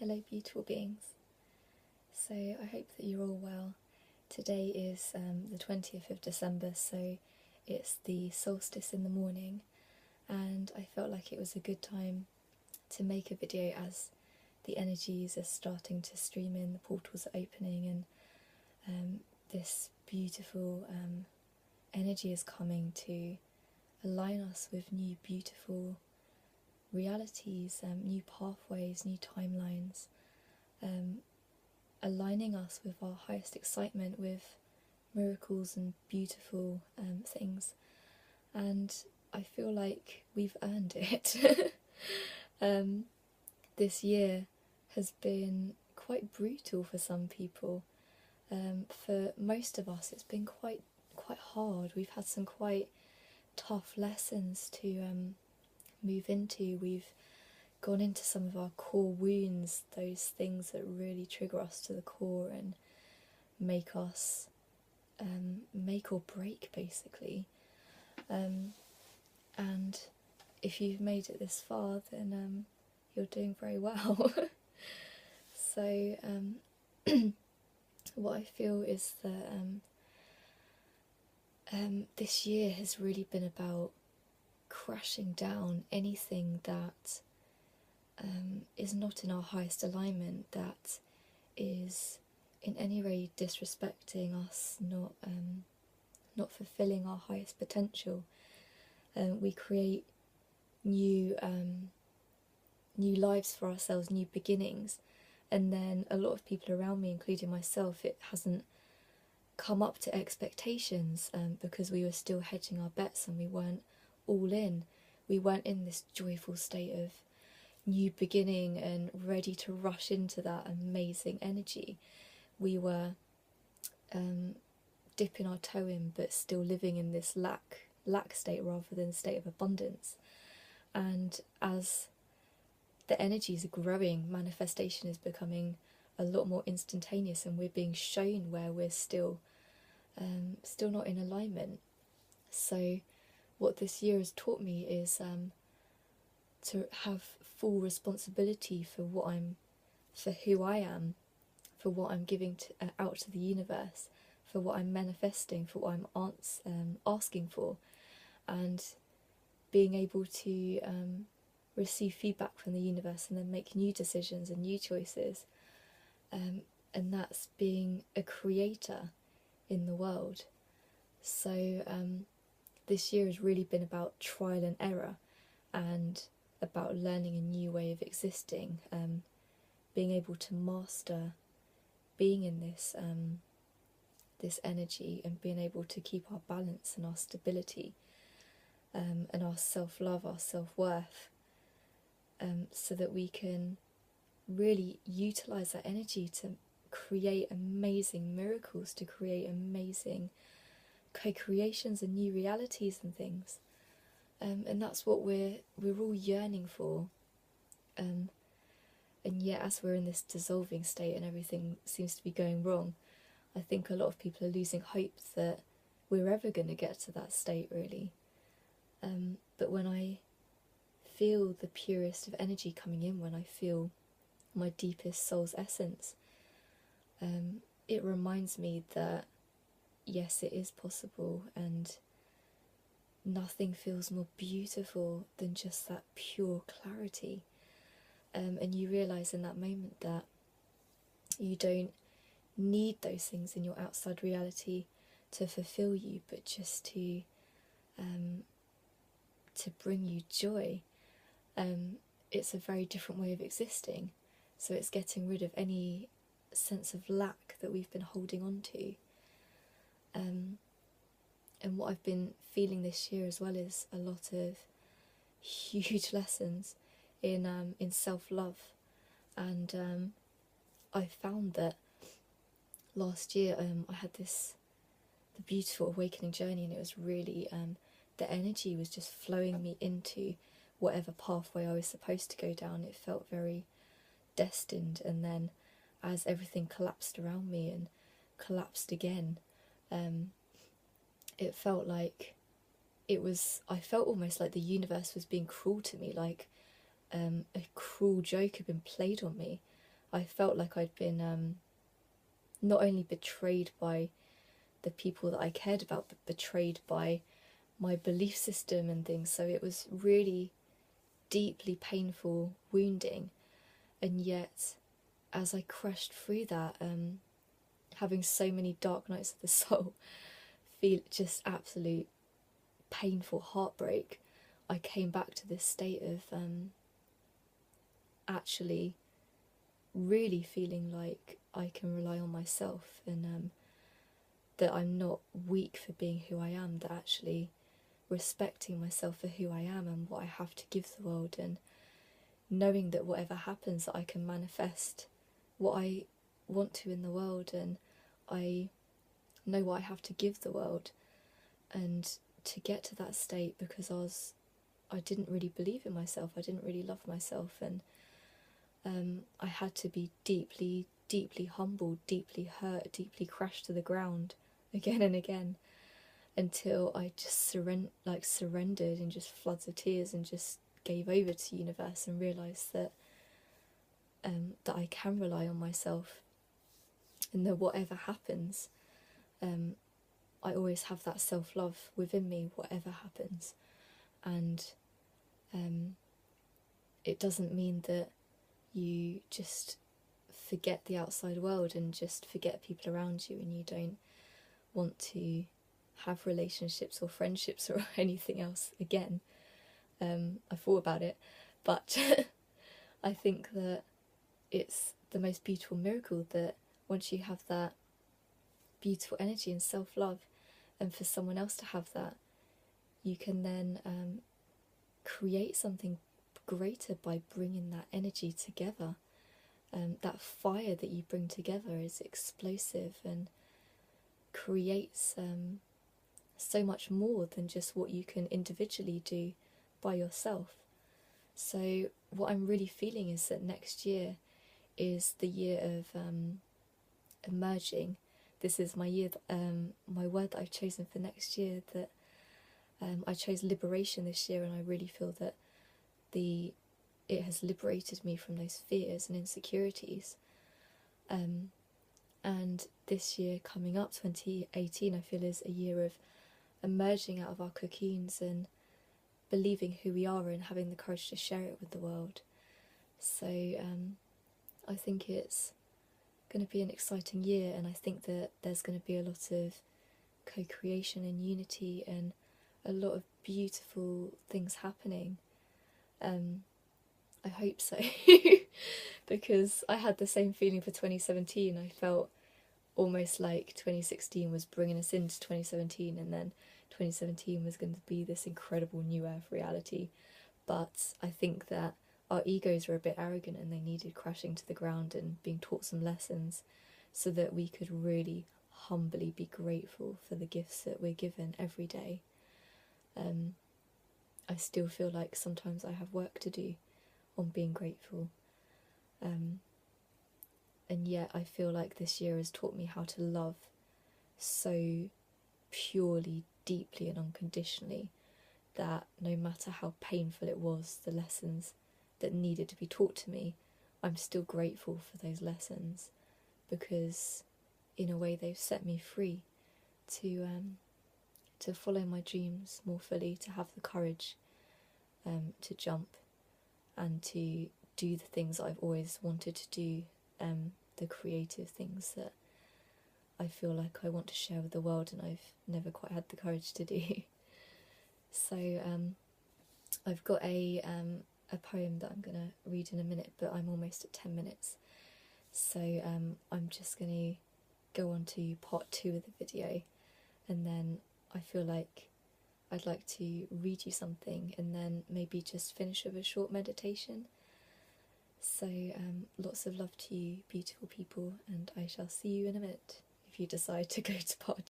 Hello beautiful beings. So I hope that you're all well. Today is the 20th of December, so it's the solstice in the morning, and I felt like it was a good time to make a video as the energies are starting to stream in, the portals are opening, and this beautiful energy is coming to align us with new beautiful realities, new pathways, new timelines, aligning us with our highest excitement, with miracles and beautiful things. And I feel like we've earned it. This year has been quite brutal for some people. For most of us, it's been quite hard. We've had some quite tough lessons to move into. We've gone into some of our core wounds, those things that really trigger us to the core and make us make or break, basically. And if you've made it this far, then you're doing very well. So what I feel is that this year has really been about crashing down anything that is not in our highest alignment, that is in any way disrespecting us, not fulfilling our highest potential. We create new lives for ourselves, new beginnings, and then a lot of people around me, including myself, it hasn't come up to expectations because we were still hedging our bets and we weren't all in. We weren't in this joyful state of new beginning and ready to rush into that amazing energy. We were dipping our toe in, but still living in this lack state rather than a state of abundance. And as the energies are growing, manifestation is becoming a lot more instantaneous, and we're being shown where we're still not in alignment. So what this year has taught me is to have full responsibility for who I am, for what I'm giving out to the universe, for what I'm manifesting, for what I'm asking for, and being able to receive feedback from the universe and then make new decisions and new choices. And that's being a creator in the world. So this year has really been about trial and error, and about learning a new way of existing, being able to master being in this energy, and being able to keep our balance and our stability, and our self-love, our self-worth, so that we can really utilize that energy to create amazing miracles, to create amazing co-creations and new realities and things. And that's what we're all yearning for. And yet, as we're in this dissolving state and everything seems to be going wrong, I think a lot of people are losing hope that we're ever going to get to that state, really. But when I feel the purest of energy coming in, when I feel my deepest soul's essence, it reminds me that yes, it is possible, and nothing feels more beautiful than just that pure clarity. And you realise in that moment that you don't need those things in your outside reality to fulfill you, but just to bring you joy. It's a very different way of existing. So it's getting rid of any sense of lack that we've been holding on to. And what I've been feeling this year as well is a lot of huge lessons in self-love. And I found that last year I had the beautiful awakening journey, and it was really the energy was just flowing me into whatever pathway I was supposed to go down. It felt very destined, and then as everything collapsed around me and collapsed again, it felt like I felt almost like the universe was being cruel to me, like a cruel joke had been played on me. I felt like I'd been not only betrayed by the people that I cared about, but betrayed by my belief system and things. So it was really deeply painful, wounding. And yet, as I crashed through that, having so many dark nights of the soul, feel just absolute painful heartbreak, I came back to this state of actually really feeling like I can rely on myself, and that I'm not weak for being who I am, that actually respecting myself for who I am and what I have to give the world, and knowing that whatever happens, that I can manifest what I want to in the world, and I know what I have to give the world. And to get to that state, because I didn't really believe in myself, I didn't really love myself, and I had to be deeply, deeply humbled, deeply hurt, deeply crashed to the ground again and again, until I just surrendered in just floods of tears and just gave over to the universe, and realised that that I can rely on myself, and that whatever happens, I always have that self-love within me, whatever happens. And it doesn't mean that you just forget the outside world and just forget people around you, and you don't want to have relationships or friendships or anything else again. I thought about it, but I think that it's the most beautiful miracle that once you have that beautiful energy and self-love, and for someone else to have that, you can then create something greater by bringing that energy together. That fire that you bring together is explosive and creates so much more than just what you can individually do by yourself. So what I'm really feeling is that next year is the year of emerging. This is my year, my word that I've chosen for next year, that I chose liberation this year, and I really feel that it has liberated me from those fears and insecurities. And this year coming up, 2018, I feel is a year of emerging out of our cocoons and believing who we are and having the courage to share it with the world. So I think it's going to be an exciting year, and I think that there's going to be a lot of co-creation and unity and a lot of beautiful things happening. I hope so, because I had the same feeling for 2017. I felt almost like 2016 was bringing us into 2017, and then 2017 was going to be this incredible new earth reality. But I think that our egos were a bit arrogant, and they needed crashing to the ground and being taught some lessons so that we could really humbly be grateful for the gifts that we're given every day. I still feel like sometimes I have work to do on being grateful, and yet I feel like this year has taught me how to love so purely, deeply and unconditionally, that no matter how painful it was, the lessons that needed to be taught to me, I'm still grateful for those lessons, because in a way they've set me free to follow my dreams more fully, to have the courage to jump and to do the things I've always wanted to do, the creative things that I feel like I want to share with the world and I've never quite had the courage to do. So I've got a poem that I'm going to read in a minute, but I'm almost at 10 minutes. So I'm just going to go on to part 2 of the video, and then I feel like I'd like to read you something and then maybe just finish with a short meditation. So lots of love to you, beautiful people, and I shall see you in a minute if you decide to go to part